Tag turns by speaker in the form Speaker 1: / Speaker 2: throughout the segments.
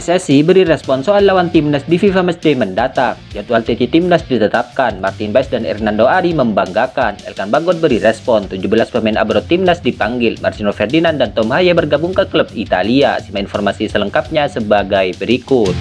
Speaker 1: PSSI beri respon soal lawan timnas di FIFA Matchday mendatang. Jadwal TC timnas ditetapkan, Martin Paes dan Hernando Ari membanggakan. Elkan Bagot beri respon, 17 pemain abroad timnas dipanggil. Marcelo Ferdinand dan Tom Haya bergabung ke klub Italia. Simak informasi selengkapnya sebagai berikut.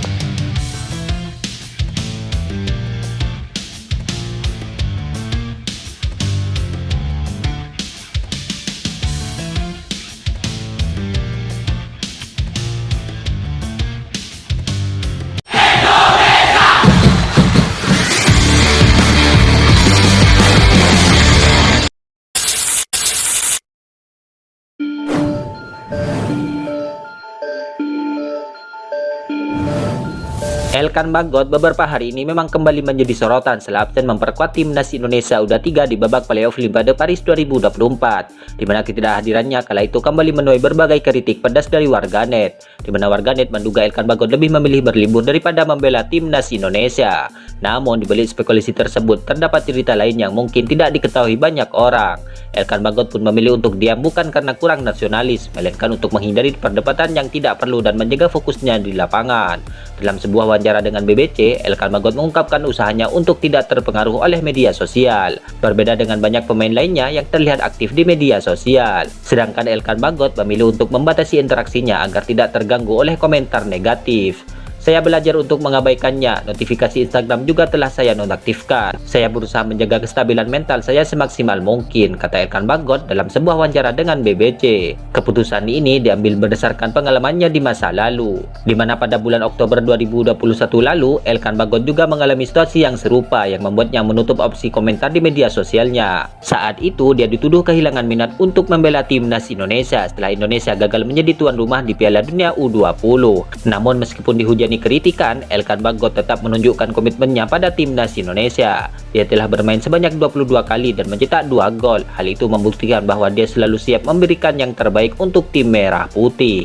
Speaker 1: Elkan Bagot beberapa hari ini memang kembali menjadi sorotan setelah absen memperkuat timnas Indonesia U23 di babak playoff Olimpiade Paris 2024, di mana ketidakhadirannya kala itu kembali menuai berbagai kritik pedas dari warganet, di mana warganet menduga Elkan Bagot lebih memilih berlibur daripada membela timnas Indonesia. Namun di balik spekulasi tersebut terdapat cerita lain yang mungkin tidak diketahui banyak orang. Elkan Bagot pun memilih untuk diam bukan karena kurang nasionalis, melainkan untuk menghindari perdebatan yang tidak perlu dan menjaga fokusnya di lapangan. Dalam sebuah wawancara dengan BBC, Elkan Bagot mengungkapkan usahanya untuk tidak terpengaruh oleh media sosial. Berbeda dengan banyak pemain lainnya yang terlihat aktif di media sosial. Sedangkan Elkan Bagot memilih untuk membatasi interaksinya agar tidak terganggu oleh komentar negatif. Saya belajar untuk mengabaikannya, notifikasi Instagram juga telah saya nonaktifkan. Saya berusaha menjaga kestabilan mental saya semaksimal mungkin, kata Elkan Bagot dalam sebuah wawancara dengan BBC. Keputusan ini diambil berdasarkan pengalamannya di masa lalu, di mana pada bulan Oktober 2021 lalu, Elkan Bagot juga mengalami situasi yang serupa yang membuatnya menutup opsi komentar di media sosialnya. Saat itu, dia dituduh kehilangan minat untuk membela timnas Indonesia setelah Indonesia gagal menjadi tuan rumah di Piala Dunia U20. Namun meskipun dihujani kritikan, Elkan Bagot tetap menunjukkan komitmennya pada timnas Indonesia. Dia telah bermain sebanyak 22 kali dan mencetak 2 gol. Hal itu membuktikan bahwa dia selalu siap memberikan yang terbaik untuk tim merah putih.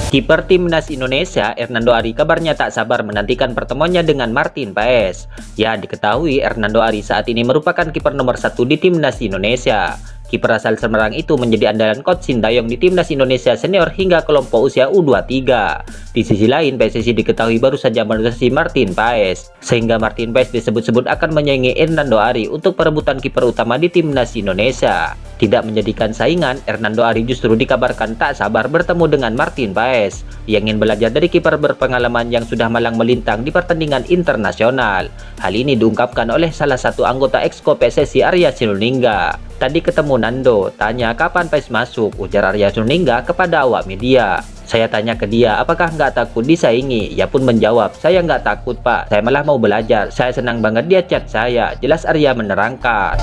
Speaker 1: Kiper timnas Indonesia, Hernando Ari, kabarnya tak sabar menantikan pertemuannya dengan Martin Paes. Ya, diketahui Hernando Ari saat ini merupakan kiper nomor 1 di timnas Indonesia. Kiper asal Semarang itu menjadi andalan coach Sintayong di timnas Indonesia senior hingga kelompok usia U23. Di sisi lain, PSSI diketahui baru saja merekrutasi Martin Paes, sehingga Martin Paes disebut-sebut akan menyaingi Hernando Ari untuk perebutan kiper utama di timnas Indonesia. Tidak menjadikan saingan, Hernando Ari justru dikabarkan tak sabar bertemu dengan Martin Paes, yang ingin belajar dari kiper berpengalaman yang sudah malang melintang di pertandingan internasional. Hal ini diungkapkan oleh salah satu anggota Exco PSSI, Arya Sinulinga. Tadi ketemu Nando, tanya kapan Paes masuk, ujar Arya Sinulinga kepada awak media. Saya tanya ke dia, apakah nggak takut disaingi? Ia pun menjawab, saya nggak takut pak, saya malah mau belajar. Saya senang banget dia chat saya, jelas Arya menerangkan.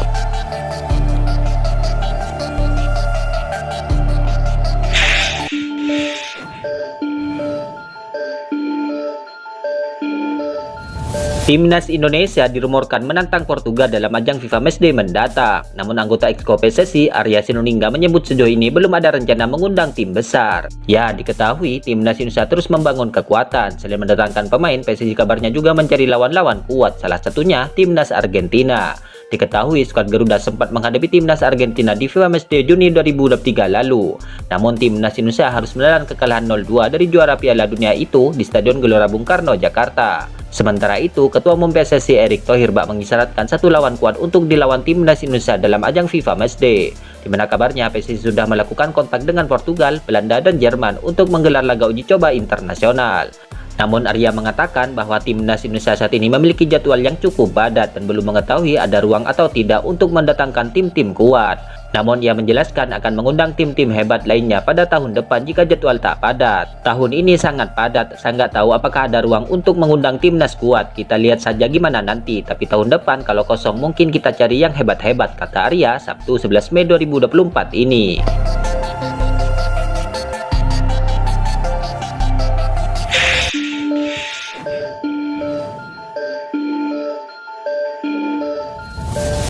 Speaker 1: Timnas Indonesia dirumorkan menantang Portugal dalam ajang FIFA Matchday mendatang. Namun anggota Exco PSSI, Arya Sinulinga, menyebut sejauh ini belum ada rencana mengundang tim besar. Ya, diketahui Timnas Indonesia terus membangun kekuatan. Selain mendatangkan pemain, PSSI kabarnya juga mencari lawan-lawan kuat, salah satunya Timnas Argentina. Diketahui skuad Garuda sempat menghadapi Timnas Argentina di FIFA Matchday Juni 2023 lalu. Namun Timnas Indonesia harus menelan kekalahan 0-2 dari juara Piala Dunia itu di Stadion Gelora Bung Karno, Jakarta. Sementara itu, Ketua Umum PSSI Erick Thohir bak mengisyaratkan satu lawan kuat untuk dilawan Timnas Indonesia dalam ajang FIFA Matchday, di mana kabarnya PSSI sudah melakukan kontak dengan Portugal, Belanda, dan Jerman untuk menggelar laga uji coba internasional. Namun Arya mengatakan bahwa Timnas Indonesia saat ini memiliki jadwal yang cukup padat dan belum mengetahui ada ruang atau tidak untuk mendatangkan tim-tim kuat. Namun ia menjelaskan akan mengundang tim-tim hebat lainnya pada tahun depan jika jadwal tak padat. Tahun ini sangat padat, saya nggak tahu apakah ada ruang untuk mengundang timnas kuat. Kita lihat saja gimana nanti, tapi tahun depan kalau kosong mungkin kita cari yang hebat-hebat, kata Arya Sabtu 11 Mei 2024 ini.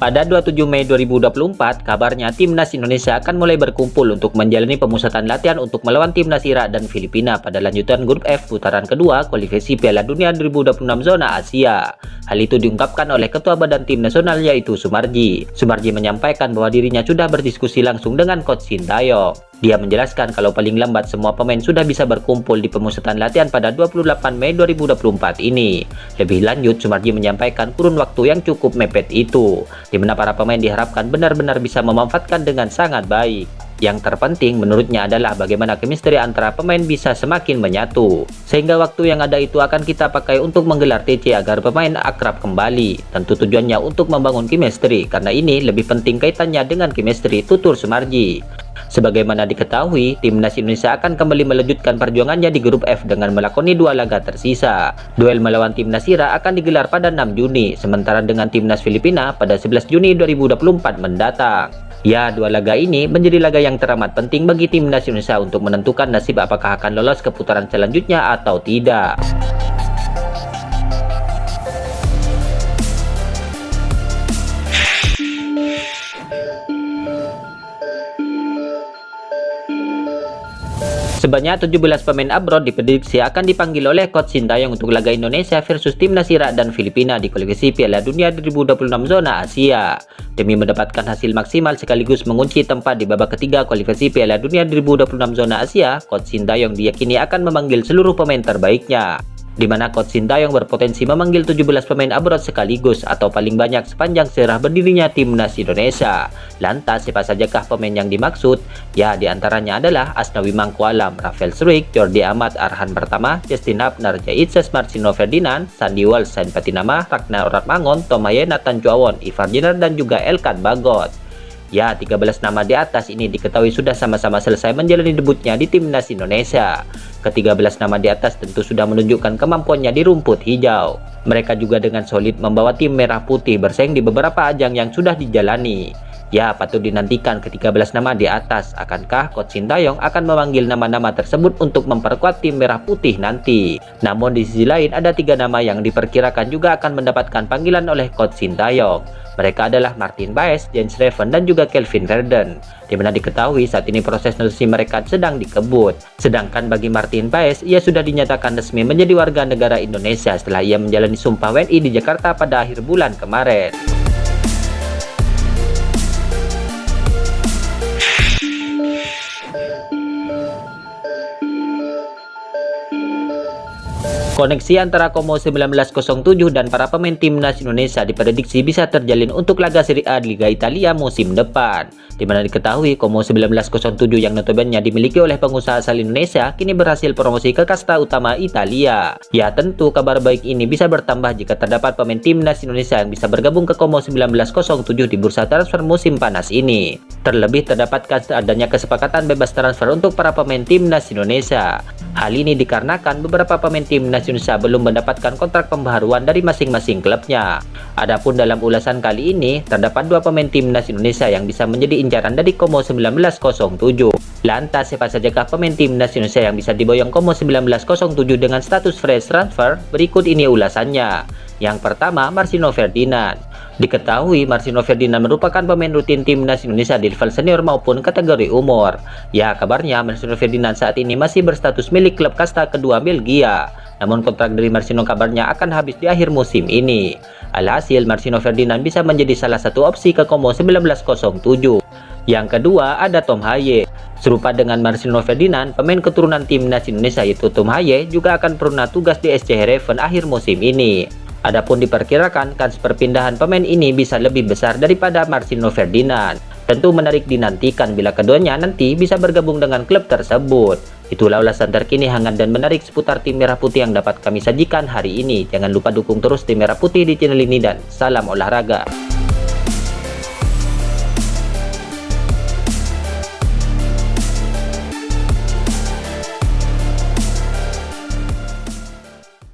Speaker 1: Pada 27 Mei 2024, kabarnya Timnas Indonesia akan mulai berkumpul untuk menjalani pemusatan latihan untuk melawan Timnas Irak dan Filipina pada lanjutan grup F putaran kedua kualifikasi Piala Dunia 2026 zona Asia. Hal itu diungkapkan oleh Ketua Badan Tim Nasional yaitu Sumarji. Sumarji menyampaikan bahwa dirinya sudah berdiskusi langsung dengan Coach Sintayong. Dia menjelaskan kalau paling lambat semua pemain sudah bisa berkumpul di pemusatan latihan pada 28 Mei 2024 ini. Lebih lanjut, Sumarji menyampaikan kurun waktu yang cukup mepet itu, di mana para pemain diharapkan benar-benar bisa memanfaatkan dengan sangat baik. Yang terpenting menurutnya adalah bagaimana chemistry antara pemain bisa semakin menyatu. Sehingga waktu yang ada itu akan kita pakai untuk menggelar TC agar pemain akrab kembali. Tentu tujuannya untuk membangun chemistry, karena ini lebih penting kaitannya dengan chemistry, tutur Sumarji. Sebagaimana diketahui, Timnas Indonesia akan kembali melanjutkan perjuangannya di grup F dengan melakoni 2 laga tersisa. Duel melawan Timnas Irak akan digelar pada 6 Juni, sementara dengan Timnas Filipina pada 11 Juni 2024 mendatang. Ya, 2 laga ini menjadi laga yang teramat penting bagi Timnas Indonesia untuk menentukan nasib apakah akan lolos ke putaran selanjutnya atau tidak. Sebanyak 17 pemain abroad diprediksi akan dipanggil oleh Coach Sintayong untuk laga Indonesia versus Timnas Irak dan Filipina di kualifikasi Piala Dunia 2026 zona Asia. Demi mendapatkan hasil maksimal sekaligus mengunci tempat di babak ketiga kualifikasi Piala Dunia 2026 zona Asia, Coach Sintayong diyakini akan memanggil seluruh pemain terbaiknya, di mana Coach Sintayong berpotensi memanggil 17 pemain abroad sekaligus atau paling banyak sepanjang sejarah berdirinya Timnas Indonesia. Lantas, siapa sajakah pemain yang dimaksud? Ya, diantaranya adalah Asnawi Mangkualam, Rafael Struijk, Jordi Amat, Arhan Pertama, Justin Hapner, Jaitses Marcino Ferdinand, Sandy Walsh, Sain Patinama, Ragnar Oratmangun, Tomaye Nathan Chuawon, Ivar Jenner, dan juga Elkan Bagot. Ya, 13 nama di atas ini diketahui sudah sama-sama selesai menjalani debutnya di Timnas Indonesia. Ke-13 nama di atas tentu sudah menunjukkan kemampuannya di rumput hijau. Mereka juga dengan solid membawa tim merah putih bersaing di beberapa ajang yang sudah dijalani. Ya, patut dinantikan ke-13 nama di atas. Akankah Coach Sintayong akan memanggil nama-nama tersebut untuk memperkuat tim merah putih nanti? Namun di sisi lain ada 3 nama yang diperkirakan juga akan mendapatkan panggilan oleh Coach Sintayong. Mereka adalah Martin Baes, Jens Reven, dan juga Kelvin Verden, di mana diketahui saat ini proses negosiasi mereka sedang dikebut. Sedangkan bagi Martin Baes, ia sudah dinyatakan resmi menjadi warga negara Indonesia setelah ia menjalani sumpah WNI di Jakarta pada akhir bulan kemarin. Koneksi antara Como 1907 dan para pemain Timnas Indonesia diprediksi bisa terjalin untuk laga Serie A Liga Italia musim depan, di mana diketahui Como 1907 yang notabene dimiliki oleh pengusaha asal Indonesia kini berhasil promosi ke kasta utama Italia. Ya, tentu kabar baik ini bisa bertambah jika terdapat pemain Timnas Indonesia yang bisa bergabung ke Como 1907 di bursa transfer musim panas ini. Terlebih terdapatkan adanya kesepakatan bebas transfer untuk para pemain Timnas Indonesia. Hal ini dikarenakan beberapa pemain Timnas Indonesia belum mendapatkan kontrak pembaharuan dari masing-masing klubnya. Adapun dalam ulasan kali ini, terdapat 2 pemain Timnas Indonesia yang bisa menjadi incaran dari Como 1907. Lantas, siapa sajakah pemain Timnas Indonesia yang bisa diboyong Como 1907 dengan status fresh transfer? Berikut ini ulasannya. Yang pertama, Marcino Ferdinand. Diketahui Marcino Ferdinand merupakan pemain rutin Timnas Indonesia di level senior maupun kategori umur. Ya, kabarnya Marcino Ferdinand saat ini masih berstatus milik klub kasta kedua Belgia. Namun kontrak dari Marcino kabarnya akan habis di akhir musim ini. Alhasil, Marcino Ferdinand bisa menjadi salah satu opsi ke Como 1907. Yang kedua, ada Tom Haye. Serupa dengan Marcino Ferdinand, pemain keturunan Timnas Indonesia yaitu Tom Haye juga akan pernah tugas di SC Heerenveen akhir musim ini. Adapun diperkirakan kans perpindahan pemain ini bisa lebih besar daripada Marcino Ferdinand. Tentu menarik dinantikan bila keduanya nanti bisa bergabung dengan klub tersebut. Itulah ulasan terkini hangat dan menarik seputar tim Merah Putih yang dapat kami sajikan hari ini. Jangan lupa dukung terus tim Merah Putih di channel ini dan salam olahraga.